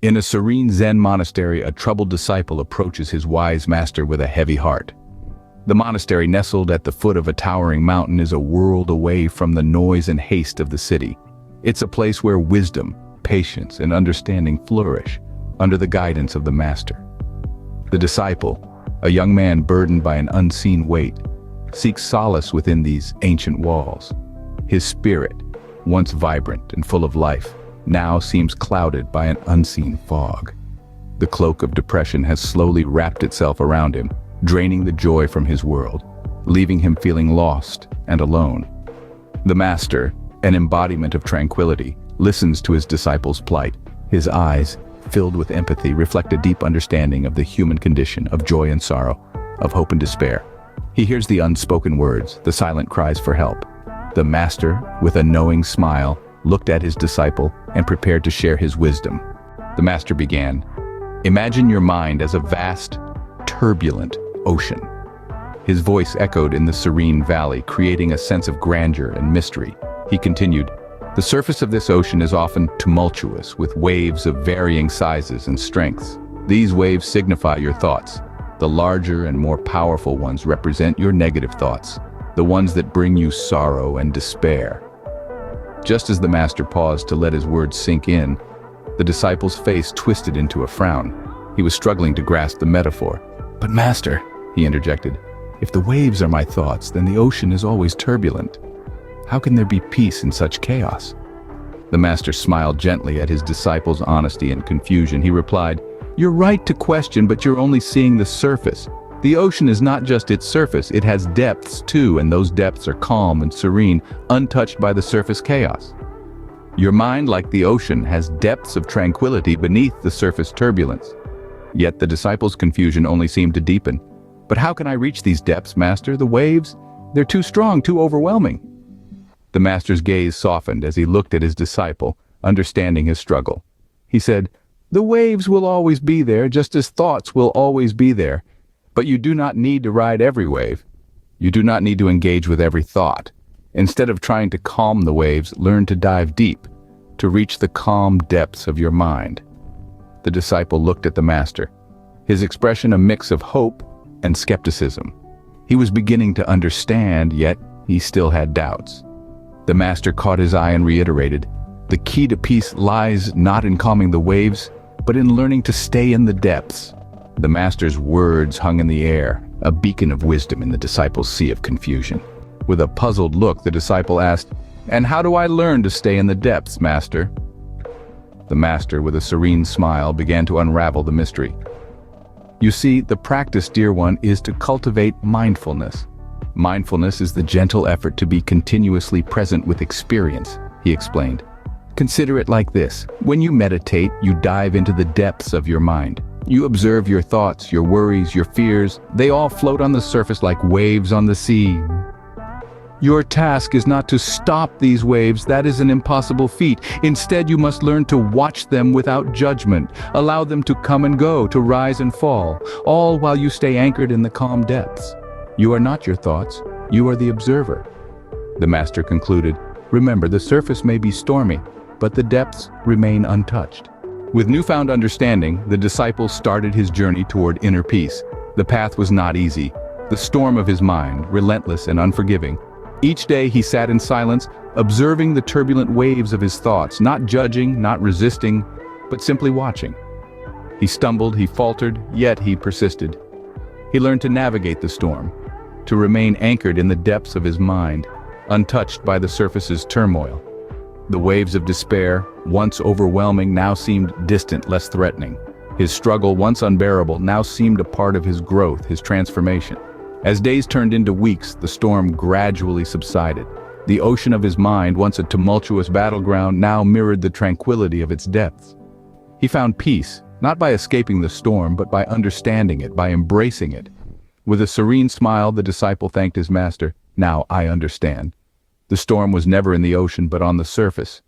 In a serene Zen monastery, a troubled disciple approaches his wise master with a heavy heart. The monastery, nestled at the foot of a towering mountain, is a world away from the noise and haste of the city. It's a place where wisdom, patience, and understanding flourish under the guidance of the master. The disciple, a young man burdened by an unseen weight, seeks solace within these ancient walls. His spirit, once vibrant and full of life, now seems clouded by an unseen fog. The cloak of depression has slowly wrapped itself around him, draining the joy from his world, leaving him feeling lost and alone. The master, an embodiment of tranquility, listens to his disciple's plight. His eyes, filled with empathy, reflect a deep understanding of the human condition, of joy and sorrow, of hope and despair. He hears the unspoken words, the silent cries for help. The master, with a knowing smile, looked at his disciple and prepared to share his wisdom. The master began, "Imagine your mind as a vast, turbulent ocean." His voice echoed in the serene valley, creating a sense of grandeur and mystery. He continued, "The surface of this ocean is often tumultuous, with waves of varying sizes and strengths. These waves signify your thoughts. The larger and more powerful ones represent your negative thoughts, the ones that bring you sorrow and despair." Just as the master paused to let his words sink in, the disciple's face twisted into a frown. He was struggling to grasp the metaphor. "But master," he interjected, "if the waves are my thoughts, then the ocean is always turbulent. How can there be peace in such chaos?" The master smiled gently at his disciple's honesty and confusion. He replied, "You're right to question, but you're only seeing the surface. The ocean is not just its surface, it has depths too, and those depths are calm and serene, untouched by the surface chaos. Your mind, like the ocean, has depths of tranquility beneath the surface turbulence." Yet the disciple's confusion only seemed to deepen. "But how can I reach these depths, master? The waves, they're too strong, too overwhelming." The master's gaze softened as he looked at his disciple, understanding his struggle. He said, "The waves will always be there, just as thoughts will always be there. But you do not need to ride every wave. You do not need to engage with every thought. Instead of trying to calm the waves, learn to dive deep, to reach the calm depths of your mind." The disciple looked at the master, his expression a mix of hope and skepticism. He was beginning to understand, yet he still had doubts. The master caught his eye and reiterated, "The key to peace lies not in calming the waves, but in learning to stay in the depths." The master's words hung in the air, a beacon of wisdom in the disciple's sea of confusion. With a puzzled look, the disciple asked, "And how do I learn to stay in the depths, master?" The master, with a serene smile, began to unravel the mystery. "You see, the practice, dear one, is to cultivate mindfulness. Mindfulness is the gentle effort to be continuously present with experience," he explained. "Consider it like this. When you meditate, you dive into the depths of your mind. You observe your thoughts, your worries, your fears. They all float on the surface like waves on the sea. Your task is not to stop these waves. That is an impossible feat. Instead, you must learn to watch them without judgment. Allow them to come and go, to rise and fall, all while you stay anchored in the calm depths. You are not your thoughts. You are the observer." The master concluded, "Remember, the surface may be stormy, but the depths remain untouched." With newfound understanding, the disciple started his journey toward inner peace. The path was not easy, the storm of his mind, relentless and unforgiving. Each day he sat in silence, observing the turbulent waves of his thoughts, not judging, not resisting, but simply watching. He stumbled, he faltered, yet he persisted. He learned to navigate the storm, to remain anchored in the depths of his mind, untouched by the surface's turmoil. The waves of despair, once overwhelming, now seemed distant, less threatening. His struggle, once unbearable, now seemed a part of his growth, his transformation. As days turned into weeks, the storm gradually subsided. The ocean of his mind, once a tumultuous battleground, now mirrored the tranquility of its depths. He found peace, not by escaping the storm, but by understanding it, by embracing it. With a serene smile, the disciple thanked his master. "Now I understand. The storm was never in the ocean, but on the surface.